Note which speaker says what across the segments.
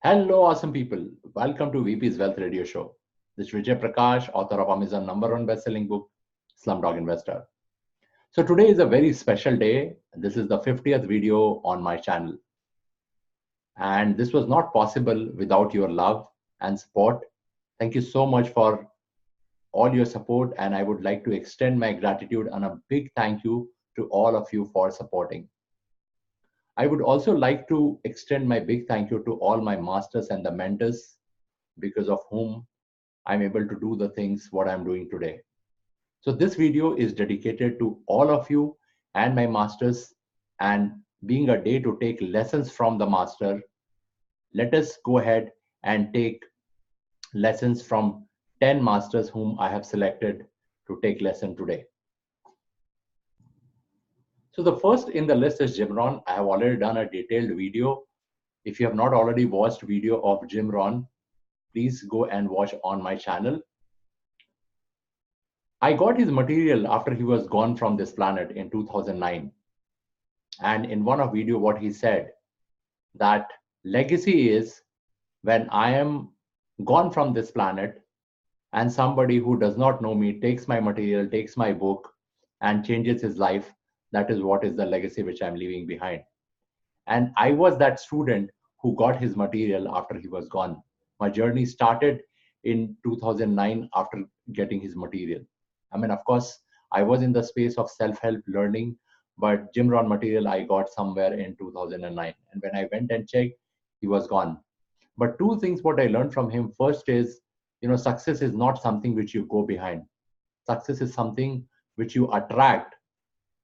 Speaker 1: Hello, awesome people. Welcome to VP's Wealth Radio Show. This is Vijay Prakash, author of Amazon #1 best-selling book, Slumdog Investor. So today is a very special day. This is the 50th video on my channel. And this was not possible without your love and support. Thank you so much for all your support. And I would like to extend my gratitude and a big thank you to all of you for supporting. I would also like to extend my big thank you to all my masters and the mentors, because of whom I'm able to do the things what I'm doing today. So this video is dedicated to all of you and my masters, and being a day to take lessons from the master, let us go ahead and take lessons from 10 masters whom I have selected to take lesson today. So the first in the list is Jim Rohn. I have already done a detailed video. If you have not already watched video of Jim Rohn, please go and watch on my channel. I got his material after he was gone from this planet in 2009. And in one of video, what he said, that legacy is when I am gone from this planet and somebody who does not know me takes my material, takes my book and changes his life. That is what is the legacy which I'm leaving behind. And I was that student who got his material after he was gone. My journey started in 2009 after getting his material. I mean, of course, I was in the space of self-help learning, but Jim Rohn material I got somewhere in 2009. And when I went and checked, he was gone. But two things what I learned from him. First is, success is not something which you go behind. Success is something which you attract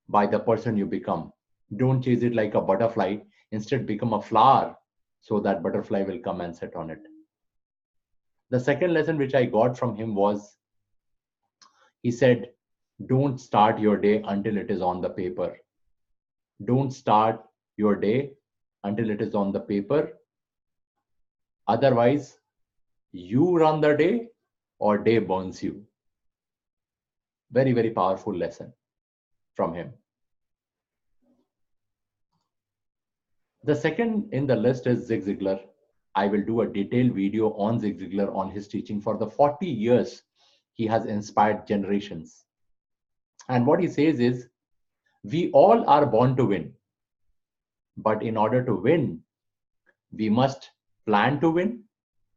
Speaker 1: by the person you become. Don't chase it like a butterfly. Instead, become a flower so that butterfly will come and sit on it. The second lesson which I got from him was, he said, don't start your day until it is on the paper. Don't start your day until it is on the paper. Otherwise, you run the day or day burns you. Very, very powerful lesson from him. The second in the list is Zig Ziglar. I will do a detailed video on Zig Ziglar, on his teaching. For the 40 years, he has inspired generations. And what he says is, we all are born to win. But in order to win, we must plan to win,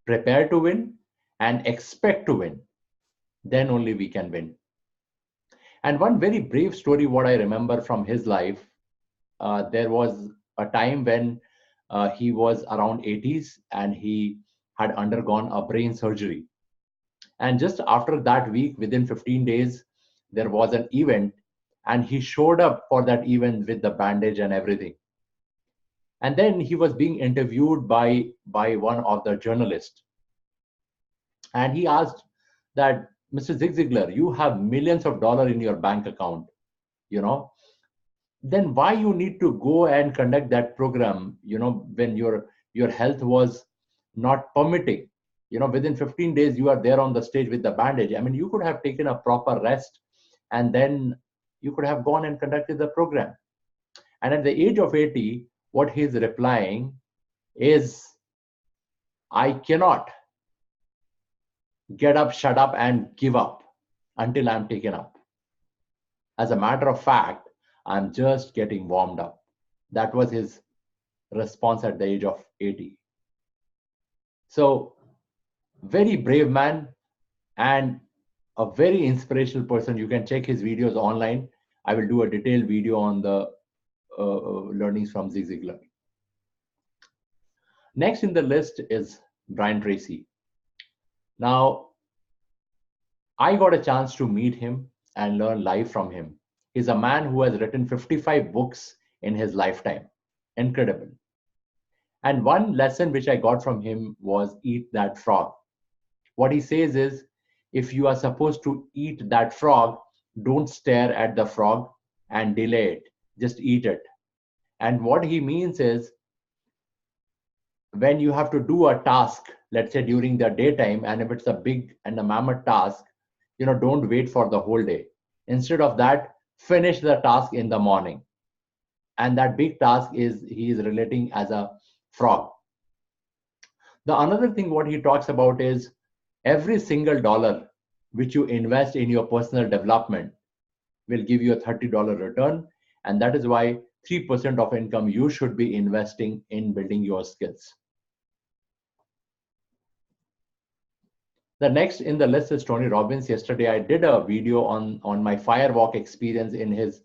Speaker 1: prepare to win, and expect to win. Then only we can win. And one very brave story, what I remember from his life, there was a time when he was around 80s and he had undergone a brain surgery. And just after that week, within 15 days, there was an event and he showed up for that event with the bandage and everything. And then he was being interviewed by one of the journalists. And he asked that, Mr. Zig Ziglar, you have millions of dollars in your bank account, then why you need to go and conduct that program, when your health was not permitting, within 15 days, you are there on the stage with the bandage. I mean, you could have taken a proper rest and then you could have gone and conducted the program. And at the age of 80, what he's replying is, I cannot get up, shut up, and give up until I'm taken up. As a matter of fact, I'm just getting warmed up. That was his response at the age of 80. So, very brave man and a very inspirational person. You can check his videos online. I will do a detailed video on the learnings from Zig Ziglar. Next in the list is Tracy. Now, I got a chance to meet him and learn live from him. He's a man who has written 55 books in his lifetime. Incredible. And one lesson which I got from him was eat that frog. What he says is, if you are supposed to eat that frog, don't stare at the frog and delay it. Just eat it. And what he means is, when you have to do a task, let's say during the daytime, and if it's a big and a mammoth task, don't wait for the whole day. Instead of that, finish the task in the morning. And that big task is, he is relating as a frog. The another thing what he talks about is every single dollar which you invest in your personal development will give you a $30 return. And that is why 3% of income you should be investing in building your skills. The next in the list is Tony Robbins. Yesterday, I did a video on my firewalk experience in his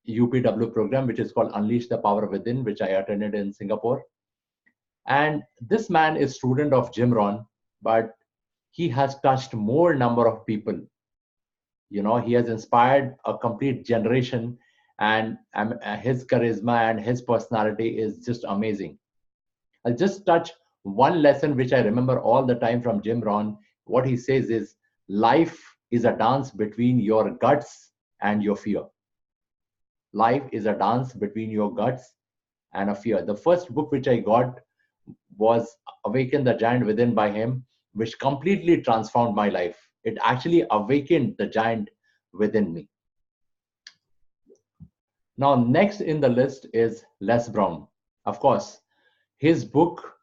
Speaker 1: UPW program, which is called Unleash the Power Within, which I attended in Singapore. And this man is student of Jim Rohn, but he has touched more number of people. He has inspired a complete generation, and his charisma and his personality is just amazing. I'll just touch one lesson which I remember all the time from Jim Rohn. What he says is, life is a dance between your guts and your fear. Life is a dance between your guts and a fear. The first book which I got was Awaken the Giant Within by him, which completely transformed my life. It actually awakened the giant within me. Now, next in the list is Les Brown. Of course, his book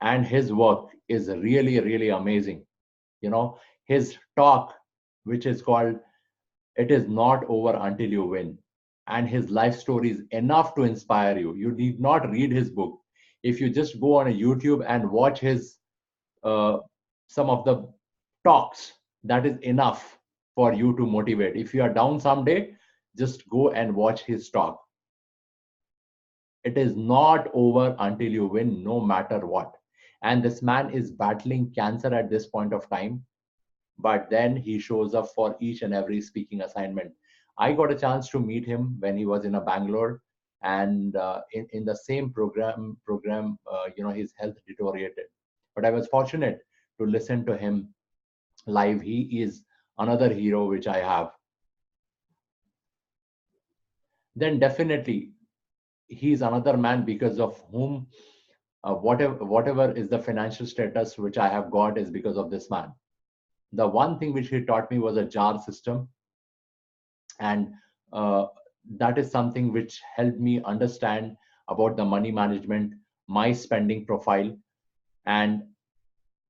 Speaker 1: and his work is really, really amazing. His talk, which is called It Is Not Over Until You Win, and his life story is enough to inspire you. You need not read his book. If you just go on a YouTube and watch his some of the talks, that is enough for you to motivate. If you are down someday, just go and watch his talk. It is not over until you win, no matter what. And this man is battling cancer at this point of time, but then he shows up for each and every speaking assignment. I got a chance to meet him when he was in a Bangalore, and in the same program, his health deteriorated. But I was fortunate to listen to him live. He is another hero which I have. Then definitely he's another man because of whom whatever is the financial status which I have got is because of this man. The one thing which he taught me was a jar system, and that is something which helped me understand about the money management, my spending profile. And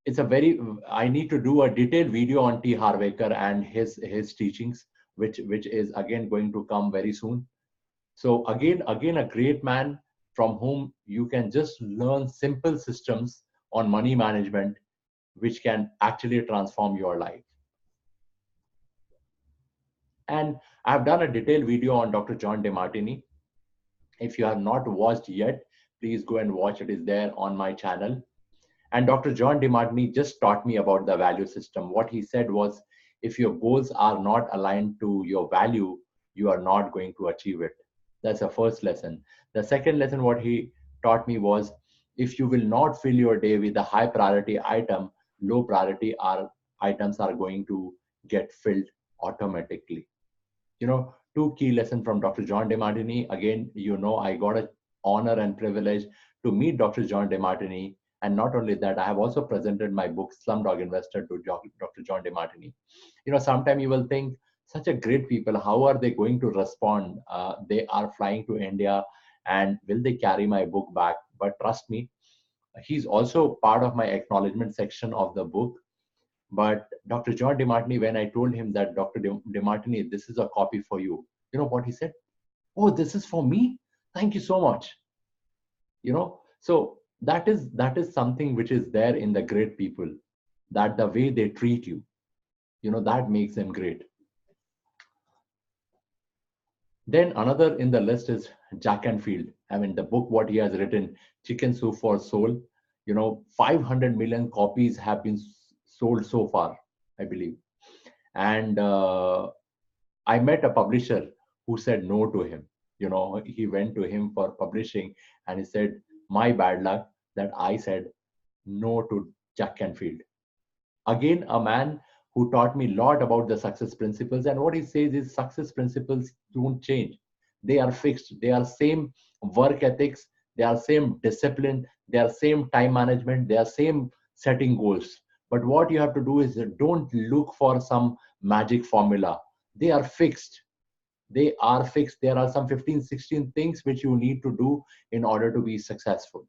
Speaker 1: it's I need to do a detailed video on Harv Eker and his teachings, which is again going to come very soon. So again a great man from whom you can just learn simple systems on money management, which can actually transform your life. And I've done a detailed video on Dr. John Demartini. If you have not watched yet, please go and watch. It is there on my channel. And Dr. John Demartini just taught me about the value system. What he said was, if your goals are not aligned to your value, you are not going to achieve it. That's the first lesson. The second lesson, what he taught me was, if you will not fill your day with a high priority item, low priority items are going to get filled automatically. Two key lessons from Dr. John Demartini. Again, I got an honor and privilege to meet Dr. John Demartini. And not only that, I have also presented my book, Slumdog Investor, to Dr. John Demartini. Sometimes you will think, such a great people, how are they going to respond? They are flying to India, and will they carry my book back? But trust me, he's also part of my acknowledgement section of the book. But Dr. John Demartini, when I told him that, Dr. Demartini, this is a copy for you, you know what he said? Oh, this is for me? Thank you so much. So that is something which is there in the great people, that the way they treat you, that makes them great. Then another in the list is Jack Canfield. I mean, the book what he has written, Chicken Soup for Soul, 500 million copies have been sold so far, I believe. And I met a publisher who said no to him. He went to him for publishing, and he said, my bad luck that I said no to Jack Canfield. Again, a man who taught me a lot about the success principles. And what he says is, success principles don't change. They are fixed. They are same work ethics. They are same discipline. They are same time management. They are same setting goals. But what you have to do is, don't look for some magic formula. They are fixed. They are fixed. There are some 15, 16 things which you need to do in order to be successful.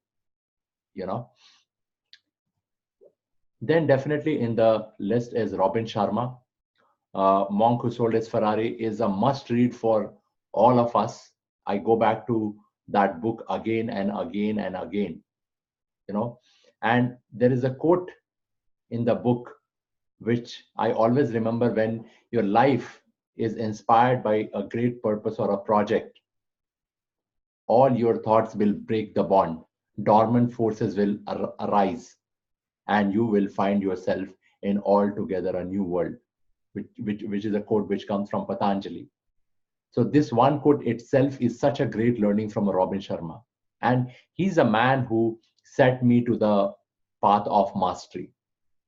Speaker 1: Then definitely in the list is Robin Sharma. Monk Who Sold His Ferrari is a must read for all of us. I go back to that book again and again and again, you know. And there is a quote in the book which I always remember: when your life is inspired by a great purpose or a project, all your thoughts will break the bond. Dormant forces will arise, and you will find yourself in altogether a new world, which is a quote which comes from Patanjali. So this one quote itself is such a great learning from Robin Sharma. And he's a man who set me to the path of mastery.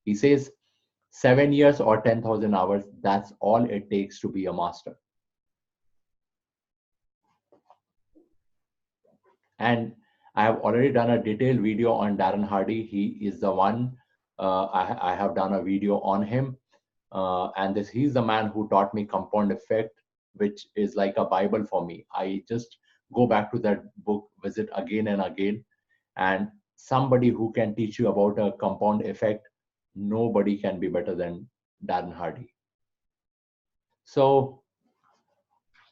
Speaker 1: He says, 7 years or 10,000 hours, that's all it takes to be a master. And I have already done a detailed video on Darren Hardy. He is the one. I have done a video on him. And he's the man who taught me compound effect, which is like a Bible for me. I just go back to that book, visit again and again. And somebody who can teach you about a compound effect, nobody can be better than Darren Hardy. So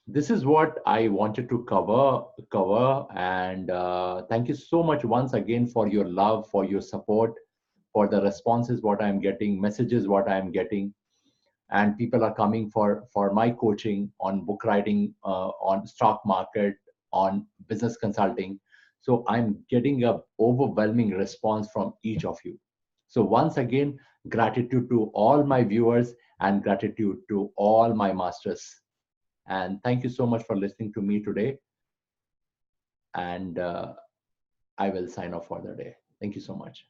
Speaker 1: this is what I wanted to cover. And thank you so much once again for your love, for your support, for the responses what I'm getting, messages what I'm getting. And people are coming for my coaching on book writing, on stock market, on business consulting. So I'm getting a overwhelming response from each of you. So once again, gratitude to all my viewers and gratitude to all my masters. And thank you so much for listening to me today. And I will sign off for the day. Thank you so much.